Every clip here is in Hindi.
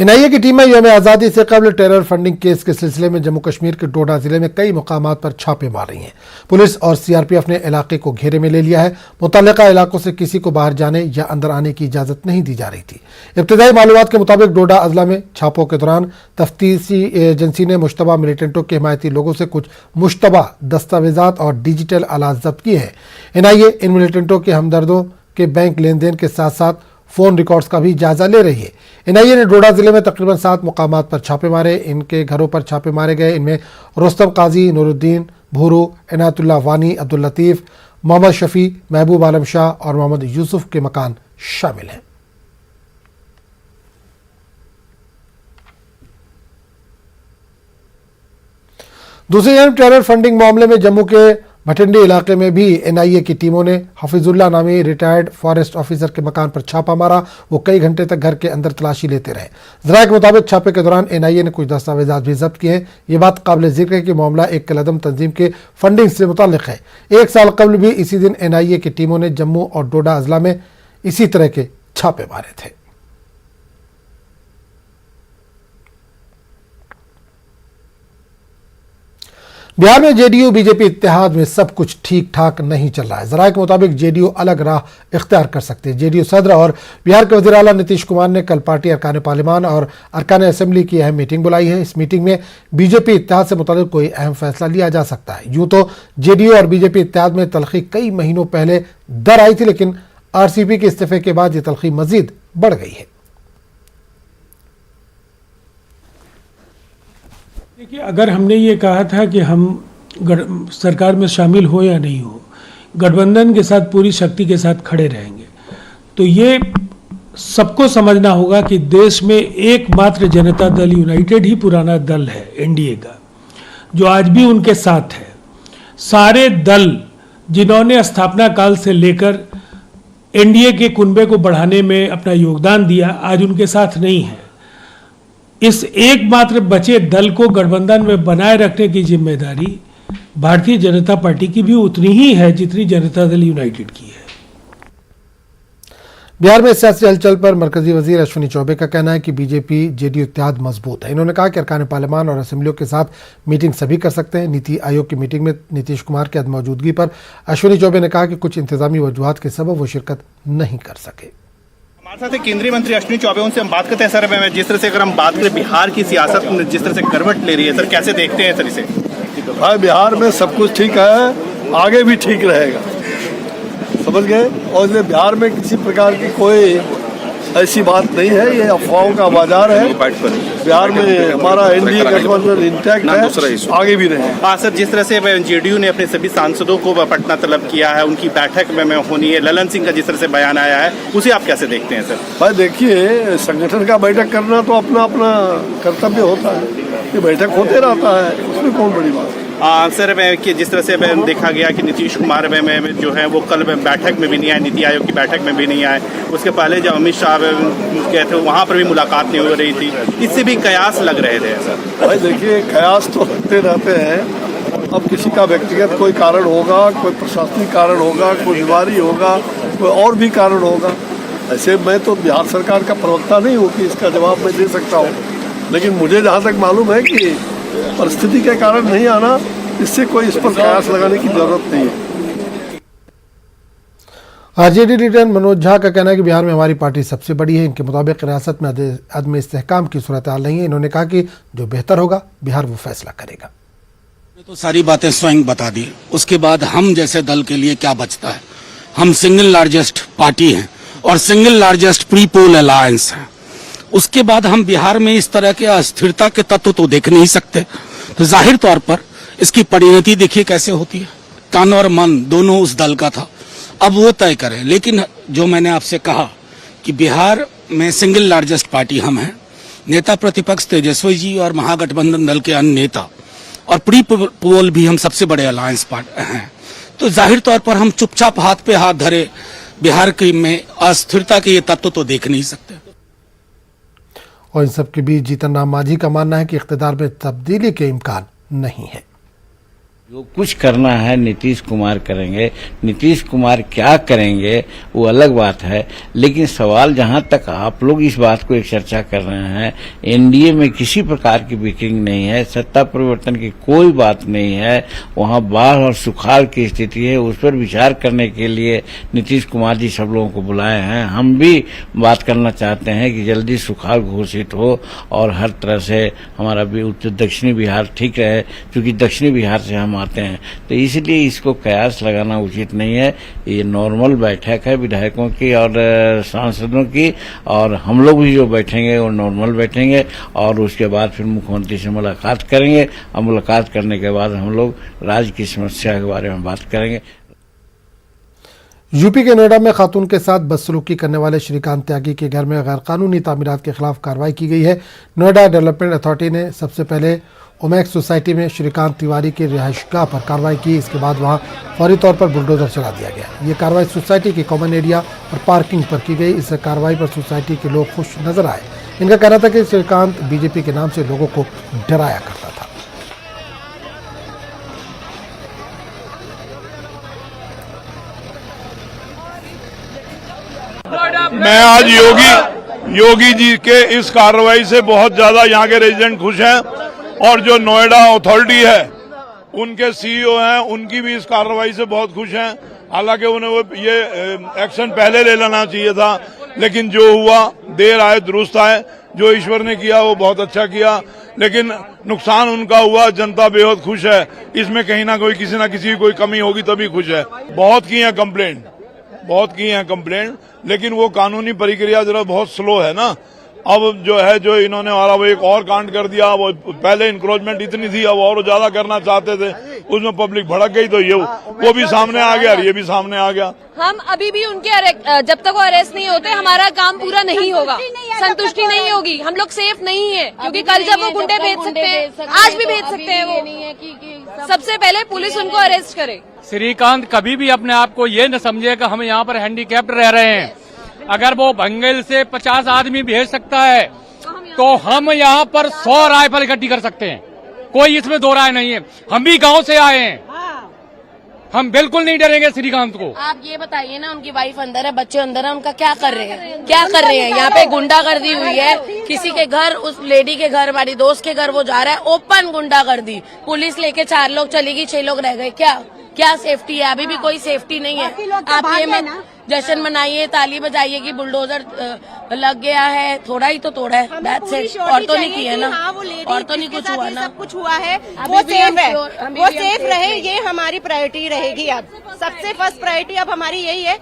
एनआईए की टीमें यौम आज़ादी से कबल टेरर फंडिंग केस के सिलसिले में जम्मू कश्मीर के डोडा जिले में कई मुकामात पर छापे मार रही हैं। पुलिस और सीआरपीएफ ने इलाके को घेरे में ले लिया है। मुतल्लिका इलाकों से किसी को बाहर जाने या अंदर आने की इजाजत नहीं दी जा रही थी। इब्तिदाई मालूमात के मुताबिक डोडा अजला में छापों के दौरान तफ्तीशी एजेंसी ने मुश्तबा मिलिटेंटों के हिमायती लोगों से कुछ मुश्तबा दस्तावेजात और डिजिटल आलात जब्त किए हैं। एनआईए इन मिलिटेंटों के हमदर्दों के बैंक लेन देन के साथ साथ फोन रिकॉर्ड्स का भी जायजा ले रही है। एनआईए ने डोडा जिले में तकरीबन 7 मुकामात पर छापे मारे। इनके घरों पर छापे मारे गए। इनमें रुस्तम काजी, नूरुद्दीन भूरू, इनायतुल्लाह वानी, अब्दुल लतीफ, मोहम्मद शफी, महबूब आलम शाह और मोहम्मद यूसुफ के मकान शामिल हैं। दूसरी तरफ टेरर फंडिंग मामले में जम्मू के भटिंडी इलाके में भी एनआईए की टीमों ने हफीजुल्लाह नामी रिटायर्ड फॉरेस्ट ऑफिसर के मकान पर छापा मारा। वो कई घंटे तक घर के अंदर तलाशी लेते रहे। जराये के मुताबिक छापे के दौरान एनआईए ने कुछ दस्तावेजात भी जब्त किए हैं। ये बात काबिल जिक्र है कि मामला एक कलदम तंजीम के फंडिंग से मुताल्लिक है। 1 साल कबल भी इसी दिन एनआईए की टीमों ने जम्मू और डोडा अजला में इसी तरह के छापे मारे थे। बिहार में जेडीयू बीजेपी इत्तेहाद में सब कुछ ठीक ठाक नहीं चल रहा है। जराये के मुताबिक जेडीयू अलग राह इख्तियार कर सकते हैं। जेडीयू सदर और बिहार के वज़ीर आला नीतीश कुमार ने कल पार्टी अरकान पार्लियामान और अरकान असेंबली की अहम मीटिंग बुलाई है। इस मीटिंग में बीजेपी इत्तेहाद से मुताल्लिक कोई अहम फैसला लिया जा सकता है। यूं तो जेडीयू और बीजेपी इत्तेहाद में तलखी कई महीनों पहले दर आई थी, लेकिन आरसीपी के इस्तीफे के बाद ये तलखी मजीद बढ़ गई है। देखिए, अगर हमने ये कहा था कि हम सरकार में शामिल हो या नहीं हो, गठबंधन के साथ पूरी शक्ति के साथ खड़े रहेंगे, तो ये सबको समझना होगा कि देश में एकमात्र जनता दल यूनाइटेड ही पुराना दल है एनडीए का, जो आज भी उनके साथ है। सारे दल जिन्होंने स्थापना काल से लेकर एनडीए के कुनबे को बढ़ाने में अपना योगदान दिया, आज उनके साथ नहीं है। इस एकमात्र बचे दल को गठबंधन में बनाए रखने की जिम्मेदारी भारतीय जनता पार्टी की भी उतनी ही है जितनी जनता दल यूनाइटेड की है। बिहार में सियासी हलचल पर मरकजी वजीर अश्विनी चौबे का कहना है कि बीजेपी जेडीयू इत्तेहाद मजबूत है। इन्होंने कहा कि अरकान पार्लियामान और असेंबलियों के साथ मीटिंग सभी कर सकते हैं। नीति आयोग की मीटिंग में नीतीश कुमार की मौजूदगी पर अश्विनी चौबे ने कहा कि कुछ इंतजामी वजूहात के सबब वो शिरकत नहीं कर सके। हमारे साथ केंद्रीय मंत्री अश्विनी चौबे, उनसे हम बात करते हैं। सर, जिस तरह से अगर हम बात करें बिहार की सियासत जिस तरह से करवट ले रही है, सर कैसे देखते हैं सर इसे? भाई, बिहार में सब कुछ ठीक है, आगे भी ठीक रहेगा, समझ गए। और इसलिए बिहार में किसी प्रकार की कोई ऐसी बात नहीं है, ये अफवाहों का बाजार है। बिहार में हमारा एनडीए गठबंधन इंटैक्ट है, आगे भी रहे। हाँ सर, जिस तरह से जेडीयू ने अपने सभी सांसदों को पटना तलब किया है, उनकी बैठक में होनी है, ललन सिंह का जिस तरह से बयान आया है, उसे आप कैसे देखते हैं सर? भाई देखिए, संगठन का बैठक करना तो अपना अपना कर्तव्य होता है, ये बैठक होते रहता है, उसमें कौन बड़ी बात है। सर, कि जिस तरह से देखा गया कि नीतीश कुमार में जो है वो कल बैठक में भी नहीं आए, नीति आयोग की बैठक में भी नहीं आए। उसके पहले जब अमित शाह गए थे वहाँ पर भी मुलाकात नहीं हो रही थी। इससे भी कयास लग रहे थे सर। भाई देखिए, कयास तो लगते रहते हैं। अब किसी का व्यक्तिगत कोई कारण होगा, कोई प्रशासनिक कारण होगा, कोई बीमारी होगा, कोई और भी कारण होगा। ऐसे मैं तो बिहार सरकार का प्रवक्ता नहीं हूँ कि इसका जवाब मैं दे सकता हूँ, लेकिन मुझे जहाँ तक मालूम है कि परिस्थिति के कारण नहीं आना, इससे कोई इस पर कयास लगाने की जरूरत नहीं है। आरजेडी लीडर मनोज झा का कहना है कि बिहार में हमारी पार्टी सबसे बड़ी है। इनके मुताबिक रियासत में अदम इस्तेहकाम की सूरत हाल नहीं है। इन्होंने कहा कि जो बेहतर होगा बिहार वो फैसला करेगा। तो सारी बातें स्वयं बता दी, उसके बाद हम जैसे दल के लिए क्या बचता है? हम सिंगल लार्जेस्ट पार्टी हैं और single largest pre poll alliance है। उसके बाद हम बिहार में इस तरह के अस्थिरता के तत्व तो देख नहीं सकते। तो जाहिर तौर पर इसकी परिणति देखिए कैसे होती है। तन और मन दोनों उस दल का था, अब वो तय करें। लेकिन जो मैंने आपसे कहा कि बिहार में सिंगल लार्जेस्ट पार्टी हम हैं, नेता प्रतिपक्ष तेजस्वी जी और महागठबंधन दल के अन्य नेता और प्री पोल भी हम सबसे बड़े अलायंस पार्टी हैं। तो जाहिर तौर पर हम चुपचाप हाथ पे हाथ धरे बिहार की में अस्थिरता के ये तत्व तो देख नहीं सकते। और इन सब के बीच जीतन राम मांझी का मानना है कि इख्तिदार में तब्दीली के इम्कान नहीं है। जो कुछ करना है नीतीश कुमार करेंगे। नीतीश कुमार क्या करेंगे वो अलग बात है, लेकिन सवाल जहां तक आप लोग इस बात को एक चर्चा कर रहे हैं, एनडीए में किसी प्रकार की ब्रेकिंग नहीं है, सत्ता परिवर्तन की कोई बात नहीं है, वहां बाढ़ और सुखाड़ की स्थिति है, उस पर विचार करने के लिए नीतीश कुमार जी सब लोगों को बुलाए हैं। हम भी बात करना चाहते हैं कि जल्दी सुखाड़ घोषित हो और हर तरह से हमारा भी उत्तर दक्षिणी बिहार ठीक रहे, क्योंकि दक्षिणी बिहार से हम आते हैं, तो इसलिए इसको कयास लगाना उचित नहीं है। ये नॉर्मल बैठक है विधायकों की और सांसदों की, और हम लोग भी जो बैठेंगे वो नॉर्मल बैठेंगे और उसके बाद फिर मुख्यमंत्री से मुलाकात करेंगे और मुलाकात करने के बाद हम लोग राज्य की समस्या के बारे में बात करेंगे। यूपी के नोएडा में खातून के साथ बदसलूकी करने वाले श्रीकांत त्यागी के घर में गैरकानूनी तामीरात के खिलाफ कार्रवाई की गई है। नोएडा डेवलपमेंट अथॉरिटी ने सबसे पहले ओमैक्स सोसाइटी में श्रीकांत तिवारी के रिहायशगाह पर कार्रवाई की। इसके बाद वहां फौरी तौर पर बुलडोजर चला दिया गया। ये कार्रवाई सोसाइटी के कॉमन एरिया और पार्किंग पर की गई। इस कार्रवाई पर सोसाइटी के लोग खुश नजर आए। इनका कहना था कि श्रीकांत बीजेपी के नाम से लोगों को डराया करता था। मैं आज योगी जी के इस कार्रवाई से बहुत ज्यादा यहाँ के रेजिडेंट खुश हैं, और जो नोएडा अथॉरिटी है उनके सीईओ हैं उनकी भी इस कार्रवाई से बहुत खुश हैं। हालांकि उन्हें वो ये एक्शन पहले ले लेना चाहिए था, लेकिन जो हुआ देर आए दुरुस्त आए। जो ईश्वर ने किया वो बहुत अच्छा किया, लेकिन नुकसान उनका हुआ, जनता बेहद खुश है। इसमें कहीं ना कोई किसी ना किसी की कोई कमी होगी तभी खुश है। बहुत की है कंप्लेंट, लेकिन वो कानूनी प्रक्रिया जरा बहुत स्लो है ना। अब जो इन्होंने हमारा वो एक और कांड कर दिया, वो पहले इंक्रोचमेंट इतनी थी, अब और ज्यादा करना चाहते थे, उसमें पब्लिक भड़क गई, तो ये वो भी सामने आ गया और ये भी सामने आ गया। हम अभी भी उनके जब तक वो अरेस्ट नहीं होते हमारा काम पूरा नहीं होगा, संतुष्टि नहीं होगी। हम लोग सेफ नहीं है, क्योंकि कल जब वो गुंडे भेज सकते हैं, आज भी भेज सकते हैं वो। सबसे पहले पुलिस उनको अरेस्ट करे। श्रीकांत कभी भी अपने आप को ये न समझे कि हम यहाँ पर हैंडीकैप्ड रह रहे हैं। अगर वो बंगाल से 50 आदमी भेज सकता है तो हम यहाँ पर 100 राइफल इकट्ठी कर सकते हैं, कोई इसमें दो राय नहीं है। हम भी गांव से आए हैं, हम बिल्कुल नहीं डरेंगे श्रीकांत को। आप ये बताइए ना, उनकी वाइफ अंदर है, बच्चे अंदर है, उनका क्या कर रहे हैं? यहाँ पे गुंडागर्दी हुई है, किसी के घर, उस लेडी के घर, हमारी दोस्त के घर वो जा रहा है, ओपन गुंडागर्दी। पुलिस लेके 4 लोग चली गई, 6 लोग रह गए। क्या सेफ्टी है? अभी भी कोई सेफ्टी नहीं है। आप ये जश्न मनाइए, ताली बजाइए कि बुलडोजर लग गया है, थोड़ा ही तो तोड़ा है, दैट्स इट। और तो नहीं किया ना, और तो नहीं कुछ हुआ ना, सब कुछ हुआ है। वो सेफ है, वो सेफ रहे, ये हमारी प्रायोरिटी रहेगी। अब सबसे फर्स्ट प्रायोरिटी अब हमारी यही है।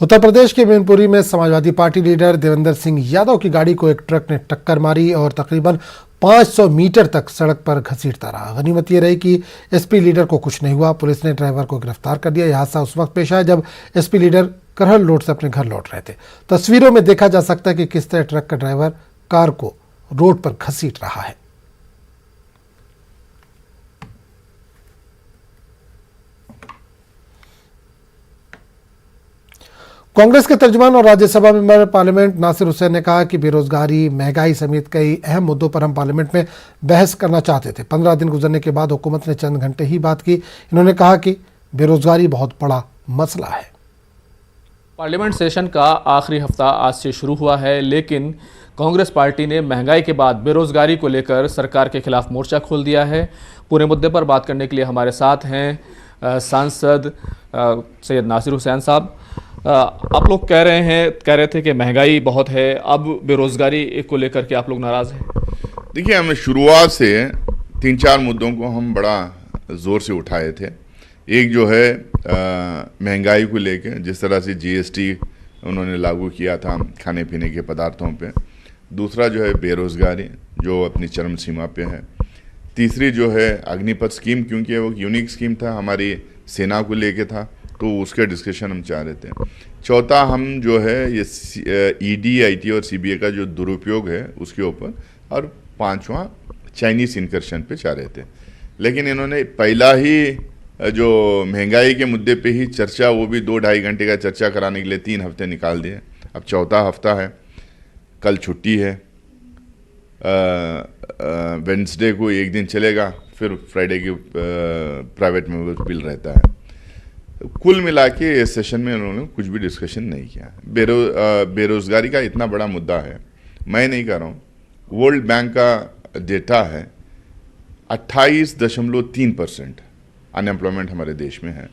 उत्तर प्रदेश के मैनपुरी में समाजवादी पार्टी लीडर देवेंद्र सिंह यादव की गाड़ी को एक ट्रक ने टक्कर मारी और तकरीबन 500 मीटर तक सड़क पर घसीटता रहा। गनीमत ये रही कि एसपी लीडर को कुछ नहीं हुआ। पुलिस ने ड्राइवर को गिरफ्तार कर दिया। यह हादसा उस वक्त पेश आया जब एसपी लीडर करहल रोड से अपने घर लौट रहे थे। तस्वीरों में देखा जा सकता है कि किस तरह ट्रक का ड्राइवर कार को रोड पर घसीट रहा है। कांग्रेस के तर्जुमान और राज्यसभा मेंबर पार्लियामेंट नासिर हुसैन ने कहा कि बेरोजगारी, महंगाई समेत कई अहम मुद्दों पर हम पार्लियामेंट में बहस करना चाहते थे। 15 दिन गुजरने के बाद हुकूमत ने चंद घंटे ही बात की। इन्होंने कहा कि बेरोजगारी बहुत बड़ा मसला है। पार्लियामेंट सेशन का आखिरी हफ्ता आज से शुरू हुआ है, लेकिन कांग्रेस पार्टी ने महंगाई के बाद बेरोजगारी को लेकर सरकार के खिलाफ मोर्चा खोल दिया है। पूरे मुद्दे पर बात करने के लिए हमारे साथ हैं सांसद सैयद नासिर हुसैन साहब। आप लोग कह रहे थे कि महंगाई बहुत है, अब बेरोजगारी को लेकर के आप लोग नाराज हैं। देखिए, हमने शुरुआत से 3-4 मुद्दों को हम बड़ा ज़ोर से उठाए थे। एक जो है महंगाई को लेकर, जिस तरह से जीएसटी उन्होंने लागू किया था खाने पीने के पदार्थों पे। दूसरा जो है बेरोजगारी, जो अपनी चरम सीमा पे है। तीसरी जो है अग्निपथ स्कीम, क्योंकि वो यूनिक स्कीम था, हमारी सेना को लेके था, तो उसके डिस्कशन हम चाह रहे थे। चौथा हम जो है ये ईडी, आईटी और सीबीआई का जो दुरुपयोग है उसके ऊपर, और 5वां चाइनीज़ इनकर्शन पे चाह रहे थे। लेकिन इन्होंने पहला ही जो महंगाई के मुद्दे पे ही चर्चा, वो भी 2-2.5 घंटे का चर्चा कराने के लिए 3 हफ्ते निकाल दिए। अब चौथा हफ्ता है, कल छुट्टी है, वेडनेसडे को एक दिन चलेगा, फिर फ्राइडे की प्राइवेट में बिल रहता है। कुल मिला के इस सेशन में उन्होंने कुछ भी डिस्कशन नहीं किया। बेरोजगारी का इतना बड़ा मुद्दा है, मैं नहीं कह रहा हूँ, वर्ल्ड बैंक का डेटा है 28.3% अनएम्प्लॉयमेंट हमारे देश में है।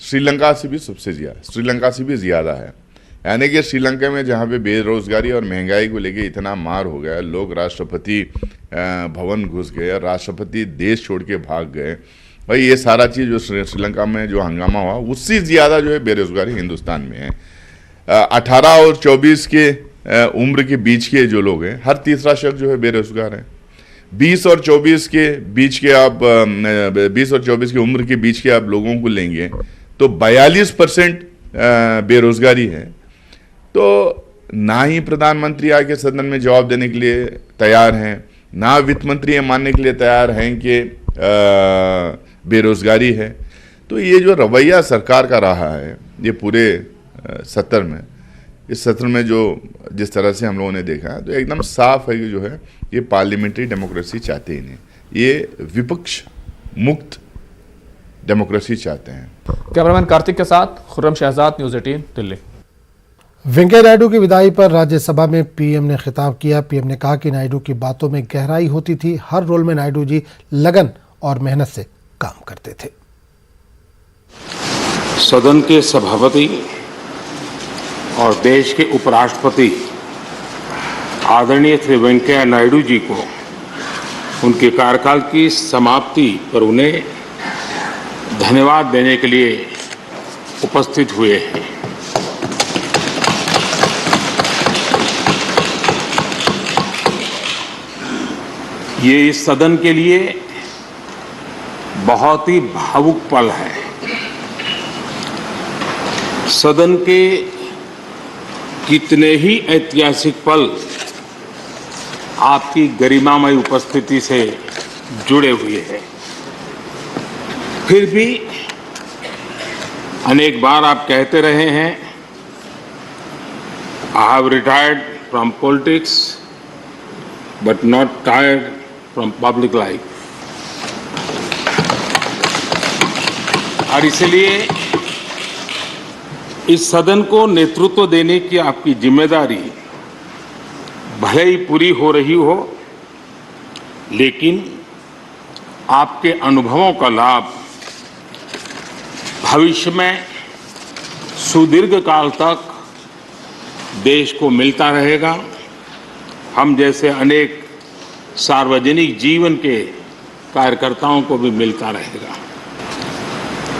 श्रीलंका से भी ज़्यादा है। यानी कि श्रीलंका में जहाँ पे बेरोजगारी और महंगाई को लेके इतना मार हो गया, लोग राष्ट्रपति भवन घुस गए, राष्ट्रपति देश छोड़ के भाग गए, भाई ये सारा चीज़ जो श्रीलंका में जो हंगामा हुआ, उससे ज़्यादा जो है बेरोजगारी हिंदुस्तान में है। 18 और 24 के उम्र के बीच के जो लोग हैं, हर तीसरा शख्स जो है बेरोजगार है। 20 और 24 के बीच के आप 20 और 24 की उम्र के बीच के आप लोगों को लेंगे तो 42% बेरोजगारी है। तो ना ही प्रधानमंत्री आके सदन में जवाब देने के लिए तैयार हैं, ना वित्त मंत्री ये मानने के लिए तैयार हैं कि बेरोजगारी है। तो ये जो रवैया सरकार का रहा है ये पूरे सत्र में, इस सत्र में जो जिस तरह से हम लोगों ने देखा तो एकदम साफ है कि जो है ये पार्लियामेंट्री डेमोक्रेसी चाहते ही नहीं, ये विपक्ष मुक्त डेमोक्रेसी चाहते हैं। कैमरामैन कार्तिक के साथ खुर्रम शहजाद, न्यूज़ 18 दिल्ली। वेंकैया नायडू की विदाई पर राज्यसभा में पीएम ने खिताब किया। पीएम ने कहा कि नायडू की बातों में गहराई होती थी, हर रोल में नायडू जी लगन और मेहनत से काम करते थे। सदन के सभापति और देश के उपराष्ट्रपति आदरणीय श्री वेंकैया नायडू जी को उनके कार्यकाल की समाप्ति पर उन्हें धन्यवाद देने के लिए उपस्थित हुए हैं। ये इस सदन के लिए बहुत ही भावुक पल है। सदन के कितने ही ऐतिहासिक पल आपकी गरिमामय उपस्थिति से जुड़े हुए हैं। फिर भी अनेक बार आप कहते रहे हैं, I have retired from politics but not tired from public life. और इसलिए इस सदन को नेतृत्व देने की आपकी जिम्मेदारी भले ही पूरी हो रही हो, लेकिन आपके अनुभवों का लाभ भविष्य में सुदीर्घ काल तक देश को मिलता रहेगा। हम जैसे अनेक सार्वजनिक जीवन के कार्यकर्ताओं को भी मिलता रहेगा।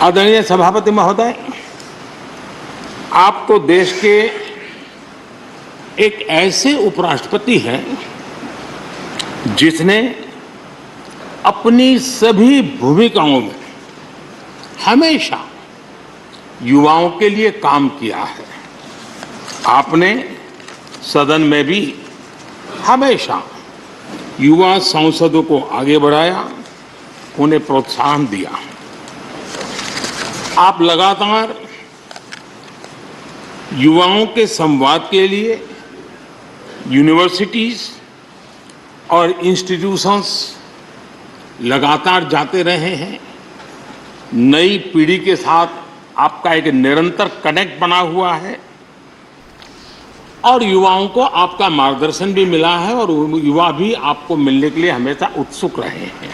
आदरणीय सभापति महोदय, आप तो देश के एक ऐसे उपराष्ट्रपति हैं जिसने अपनी सभी भूमिकाओं में हमेशा युवाओं के लिए काम किया है। आपने सदन में भी हमेशा युवा सांसदों को आगे बढ़ाया, उन्हें प्रोत्साहन दिया। आप लगातार युवाओं के संवाद के लिए यूनिवर्सिटीज और इंस्टीट्यूशंस लगातार जाते रहे हैं। नई पीढ़ी के साथ आपका एक निरंतर कनेक्ट बना हुआ है और युवाओं को आपका मार्गदर्शन भी मिला है और युवा भी आपको मिलने के लिए हमेशा उत्सुक रहे हैं।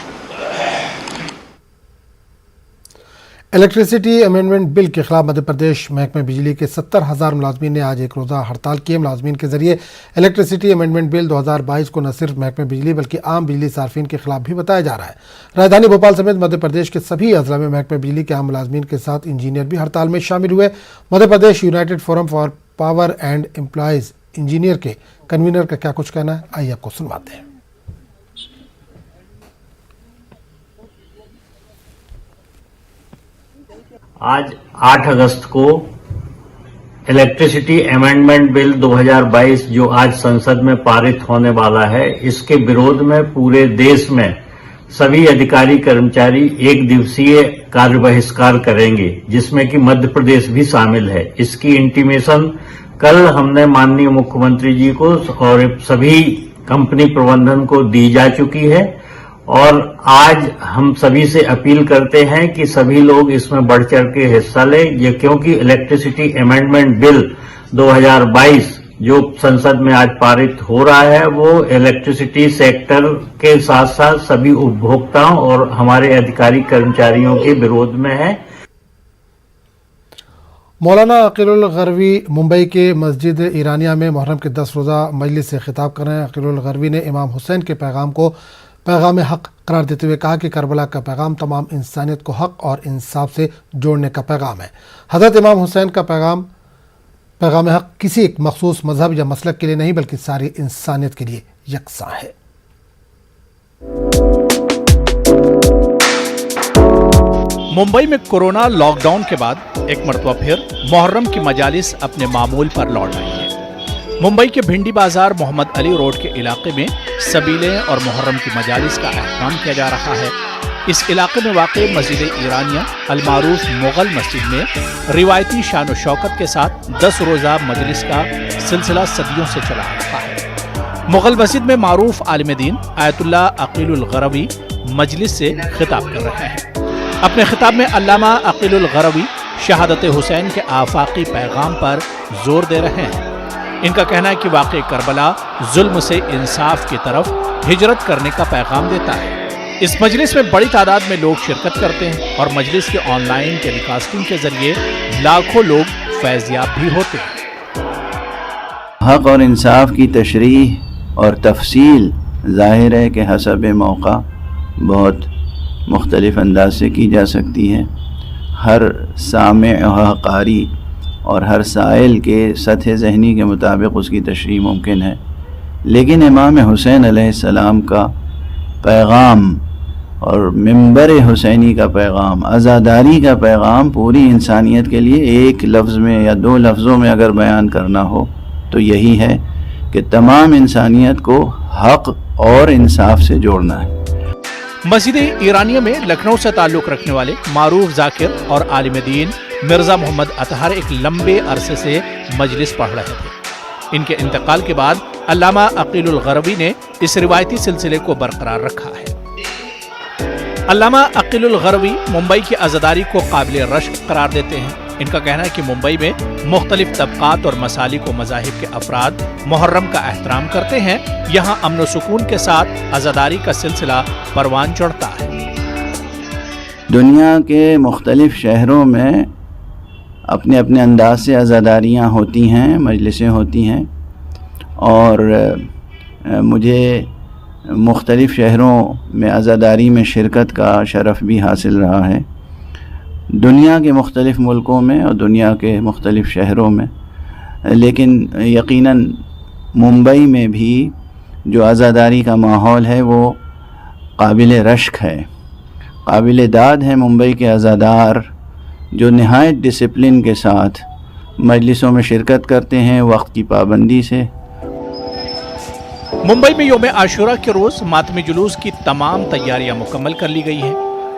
इलेक्ट्रिसिटी अमेंडमेंट बिल के खिलाफ मध्य प्रदेश महकमे बिजली के 70,000 मुलाजमीन ने आज एक रोज़ा हड़ताल की। मुलाजमीन के जरिए इलेक्ट्रिसिटी अमेंडमेंट बिल 2022 को न सिर्फ महकमे बिजली बल्कि आम बिजली सार्फिन के खिलाफ भी बताया जा रहा है। राजधानी भोपाल समेत मध्य प्रदेश के सभी अजला में महकमे बिजली के आम मुलाजमीन के साथ इंजीनियर भी हड़ताल में शामिल हुए। Madhya Pradesh united forum for power and employees engineer के कन्वीनर का क्या कुछ कहना है, आइए आपको सुनवाते हैं। आज 8 अगस्त को इलेक्ट्रिसिटी अमेंडमेंट बिल 2022 जो आज संसद में पारित होने वाला है, इसके विरोध में पूरे देश में सभी अधिकारी कर्मचारी एक दिवसीय कार्य बहिष्कार करेंगे, जिसमें कि मध्य प्रदेश भी शामिल है। इसकी इंटीमेशन कल हमने माननीय मुख्यमंत्री जी को और सभी कंपनी प्रबंधन को दी जा चुकी है और आज हम सभी से अपील करते हैं कि सभी लोग इसमें बढ़ चढ़ के हिस्सा लें। ये क्योंकि इलेक्ट्रिसिटी अमेंडमेंट बिल 2022 जो संसद में आज पारित हो रहा है वो इलेक्ट्रिसिटी सेक्टर के साथ साथ सभी उपभोक्ताओं और हमारे अधिकारी कर्मचारियों के विरोध में है। मौलाना अकीलुल गरवी मुंबई के मस्जिद ईरानिया में मुहर्रम के 10 रोज़ा मजलिस से खिताब कर रहे हैं। अकीलुल गरवी ने इमाम हुसैन के पैगाम को पैगाम हक करार देते हुए कहा कि करबला का पैगाम तमाम इंसानियत को हक और इंसाफ से जोड़ने का पैगाम है। हज़रत इमाम हुसैन का पैगाम हक किसी एक मखसूस मजहब या मसलक के लिए नहीं बल्कि सारी इंसानियत के लिए यकसा है। मुंबई में कोरोना लॉकडाउन के बाद एक मरतबा फिर मुहर्रम की मजालिस अपने मामूल पर लौट आई है। मुंबई के भिंडी बाजार मोहम्मद अली रोड के इलाके में सबीलें और मुहर्रम की मजालिस का एहतमाम किया जा रहा है। इस इलाके में वाक़ मस्जिद ईरानिया अलमारूफ मुगल मस्जिद में रिवायती शान व शौकत के साथ 10 रोज़ा मजलिस का सिलसिला सदियों से चला आ रहा है। मुगल मस्जिद में मारूफ आलिम दीन आयतुल्लाह अकीलुल गरवी मजलिस से खिताब कर रहे हैं। अपने खिताब में अल्लामा अकीलुल गरवी शहादत हुसैन के आफाकी पैगाम पर जोर दे रहे हैं। इनका कहना है कि वाक़ई करबला जुल्म से इंसाफ की तरफ हिजरत करने का पैगाम देता है। इस मजलिस में बड़ी तादाद में लोग शिरकत करते हैं और मजलिस के ऑनलाइन टेलीकास्टिंग के जरिए लाखों लोग फैज़याब भी होते हैं। हक और इंसाफ की तशरीह और तफसील ज़ाहिर है कि हसब मौका बहुत मुख्तलिफ अंदाज से की जा सकती है। हर सामे और कारी और हर साइल के सतह ज़हनी के मुताबिक उसकी तशरीह मुमकिन है, लेकिन इमाम हुसैन अलैहिस्सलाम का पैगाम और मिंबर हुसैनी का पैगाम, आज़ादारी का पैगाम पूरी इंसानियत के लिए एक लफ्ज़ में या 2 लफ्ज़ों में अगर बयान करना हो तो यही है कि तमाम इंसानियत को हक और इंसाफ से जोड़ना है। मस्जिद ईरानिया में लखनऊ से ताल्लुक़ रखने वाले मारूफ जाकिर और आलिम दीन मिर्ज़ा मोहम्मद अतहर एक लंबे अरसे से मजलिस पढ़ रहे थे। इनके इंतकाल के बाद अल्लामा अकीलुल गरवी ने इस रिवायती सिलसिले को बरकरार रखा है। अल्लामा अकीलुल गरवी मुंबई की आज़ादारी को काबिल रश्क करार देते हैं। इनका कहना है कि मुंबई में मुख्तलिफ तबकात और मसालिक व मज़ाहिब के अफराद मुहर्रम का एहतराम करते हैं। यहाँ अमन व सुकून के साथ आज़ादारी का सिलसिला परवान चढ़ता है। दुनिया के मुख्तलिफ शहरों में अपने अपने अंदाज से आज़ादारियाँ होती हैं, मजलिसें होती हैं और मुझे मुख्तलिफ शहरों में आज़ादारी में शिरकत का शरफ़ भी हासिल रहा है। दुनिया के मुख्तलिफ मुल्कों में और दुनिया के मुख्तलिफ शहरों में, लेकिन यकीनन मुंबई में भी जो आज़ादारी का माहौल है वो काबिल रश्क है, काबिल दाद है। मुंबई के आज़ादार जो नहायत डिसिप्लिन के साथ मजलिसों में शिरकत करते हैं, वक्त की पाबंदी से। मुंबई में यौम आशूरा के रोज़ मातमी जुलूस की तमाम तैयारियां मुकम्मल कर ली गई हैं।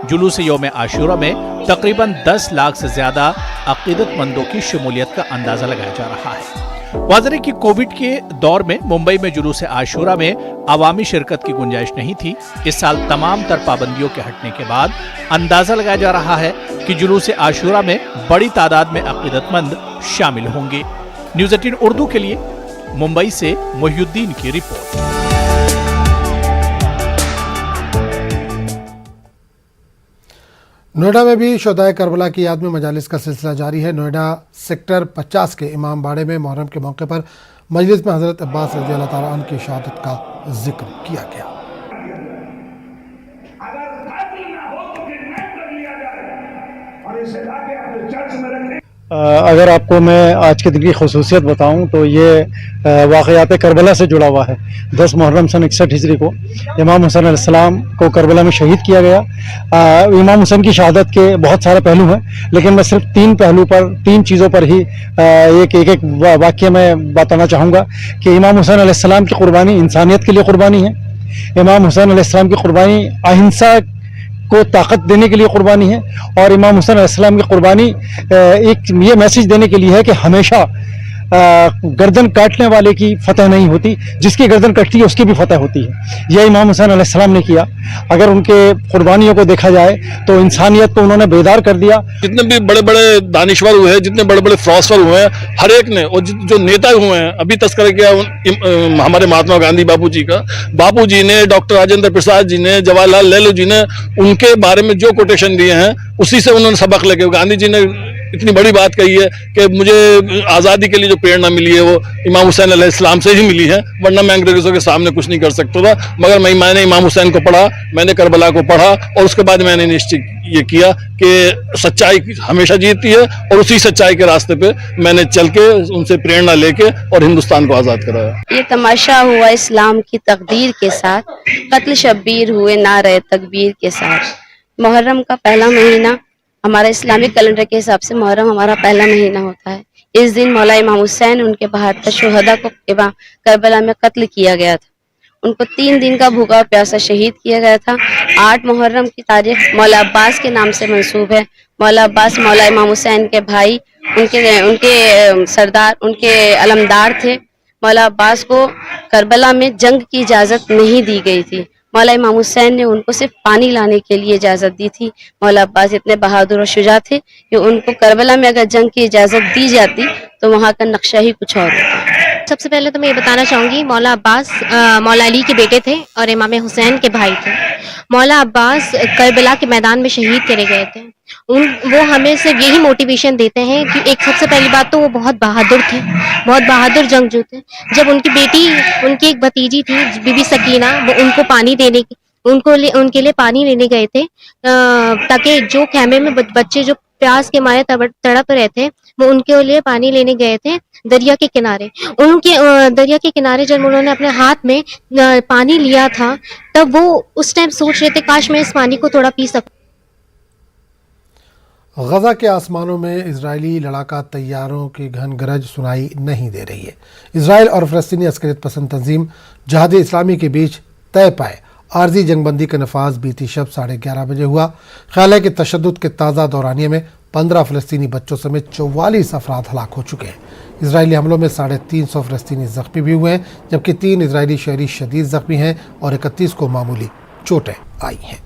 जुलूस यौम आशूरा में तकरीबन 10 लाख से ज़्यादा अक़ीदतमंदों की शमूलियत का अंदाज़ा लगाया जा रहा है। वाज़ेह कि कोविड के दौर में मुंबई में जुलूस आशूरा में अवामी शिरकत की गुंजाइश नहीं थी। इस साल तमाम तर पाबंदियों के हटने के बाद अंदाज़ा लगाया जा रहा है कि जुलूस आशूरा में बड़ी तादाद में अक़ीदतमंद शामिल होंगे। न्यूज़ 18 उर्दू के लिए मुंबई से मोहिउद्दीन की रिपोर्ट। नोएडा में भी शोहदाए करबला की याद में मजालिस का सिलसिला जारी है। नोएडा सेक्टर 50 के इमाम बाड़े में मुहर्रम के मौके पर मजलिस में हज़रत अब्बास रज़ी अल्लाह तआला अन्हु की शहादत का जिक्र किया गया। अगर आपको मैं आज के दिन की खसूसियत बताऊं तो ये वाक़यात करबला से जुड़ा हुआ है। 10 मुहर्रम सन 61 हिजरी को इमाम हुसैन अलैहिस्सलाम को करबला में शहीद किया गया। इमाम हुसैन की शहादत के बहुत सारे पहलू हैं, लेकिन मैं सिर्फ 3 पहलू पर, 3 चीज़ों पर ही एक वाक़या मैं बताना चाहूँगा कि इमाम हुसैन अलैहिस्सलाम की कुर्बानी इंसानियत के लिए कुर्बानी है। इमाम हुसैन अलैहिस्सलाम की कुर्बानी अहिंसा को ताकत देने के लिए कुर्बानी है और इमाम हुसैन अलैहिस्सलाम की कुर्बानी एक ये मैसेज देने के लिए है कि हमेशा गर्दन काटने वाले की फतह नहीं होती, जिसकी गर्दन कटती है उसकी भी फतह होती है। यह इमाम हुसैन अलैहिस्सलाम ने किया। अगर उनके कुर्बानियों को देखा जाए तो इंसानियत को उन्होंने बेदार कर दिया। जितने भी बड़े बड़े दानिश्वर हुए हैं, जितने बड़े बड़े फिलोसफर हुए हैं, हर एक ने, और जो नेता हुए हैं, अभी तस्करा किया हमारे महात्मा गांधी बापू जी का, बापू जी ने, डॉक्टर राजेंद्र प्रसाद जी ने, जवाहरलाल नेहरू जी ने उनके बारे में जो कोटेशन दिए हैं उसी से उन्होंने सबक लेके, गांधी जी ने इतनी बड़ी बात कही है कि मुझे आज़ादी के लिए जो प्रेरणा मिली है वो इमाम हुसैन अलैहिस्सलाम से ही मिली है, वरना मैं अंग्रेजों के सामने कुछ नहीं कर सकता था। मगर मैंने इमाम हुसैन को पढ़ा, मैंने करबला को पढ़ा और उसके बाद मैंने निश्चय ये किया कि सच्चाई हमेशा जीतती है, और उसी सच्चाई के रास्ते पे मैंने चल के उनसे प्रेरणा लेके और हिंदुस्तान को आज़ाद कराया। ये तमाशा हुआ इस्लाम की तकदीर के साथ, कत्ल शब्बीर हुए नारे तकबीर के साथ। मुहर्रम का पहला महीना हमारा इस्लामिक कैलेंडर के हिसाब से मुहर्रम हमारा पहला महीना होता है। इस दिन मौला इमाम हुसैन उनके 72 शुहदा को करबला में कत्ल किया गया था। उनको 3 दिन का भूखा और प्यासा शहीद किया गया था। 8 मुहर्रम की तारीख मौला अब्बास के नाम से मंसूब है। मौला अब्बास मौला इमाम हुसैन के भाई, उनके सरदार, उनके अलमदार थे। मौला अब्बास को करबला में जंग की इजाजत नहीं दी गई थी। मौला इमाम हुसैन ने उनको सिर्फ पानी लाने के लिए इजाजत दी थी। मौला अब्बास इतने बहादुर और शुजा थे कि उनको करबला में अगर जंग की इजाजत दी जाती तो वहाँ का नक्शा ही कुछ और होता। सबसे पहले तो मैं ये बताना चाहूंगी, मौला अब्बास मौला अली के बेटे थे और इमाम हुसैन के भाई थे। मौला अब्बास करबला के मैदान में शहीद करे गए थे। वो हमें सिर्फ यही मोटिवेशन देते हैं कि एक सबसे पहली बात तो वो बहुत बहादुर थे, बहुत बहादुर जंगजू थे। जब उनकी बेटी, उनकी एक भतीजी थी बीबी सकीना, वो उनको पानी देने की उनके लिए पानी लेने गए थे, ताकि जो खेमे में बच्चे जो प्यास के मारे तड़प रहे थे, वो उनके लिए पानी लेने गए थे दरिया के किनारे। उनके दरिया के किनारे जब उन्होंने अपने हाथ में पानी लिया था, तब वो उस टाइम सोच रहे थे काश मैं इस पानी को थोड़ा पी सकूं। गजा के आसमानों में इजरायली लड़ाका तैयारों की घन गरज सुनाई नहीं दे रही है। इजराइल और फ़लस्तीनी अस्करियत पसंद तंजीम जिहाद इस्लामी के बीच तय पाए आर्जी जंगबंदी का नफाज बीती शब 11:30 बजे हुआ। ख्याल है कि तशद्दुद के ताज़ा दौरानिये में 15 फ़लस्तीनी बच्चों समेत 44 अफराद हलाक हो चुके हैं। इजरायली हमलों में 350 फ़लस्तीनी ज़ख्मी भी हुए हैं, जबकि 3 इजरायली शहरी शदीद ज़ख्मी हैं और 31 को मामूली चोटें आई हैं।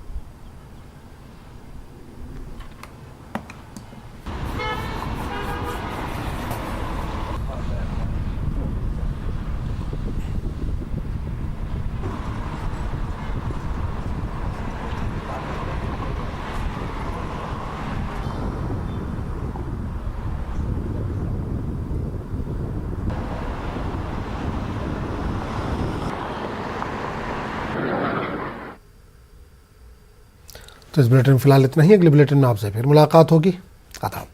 तो इस बुलेटिन में फिलहाल इतना ही। अगले बुलेटिन में आपसे फिर मुलाकात होगी। आदाब।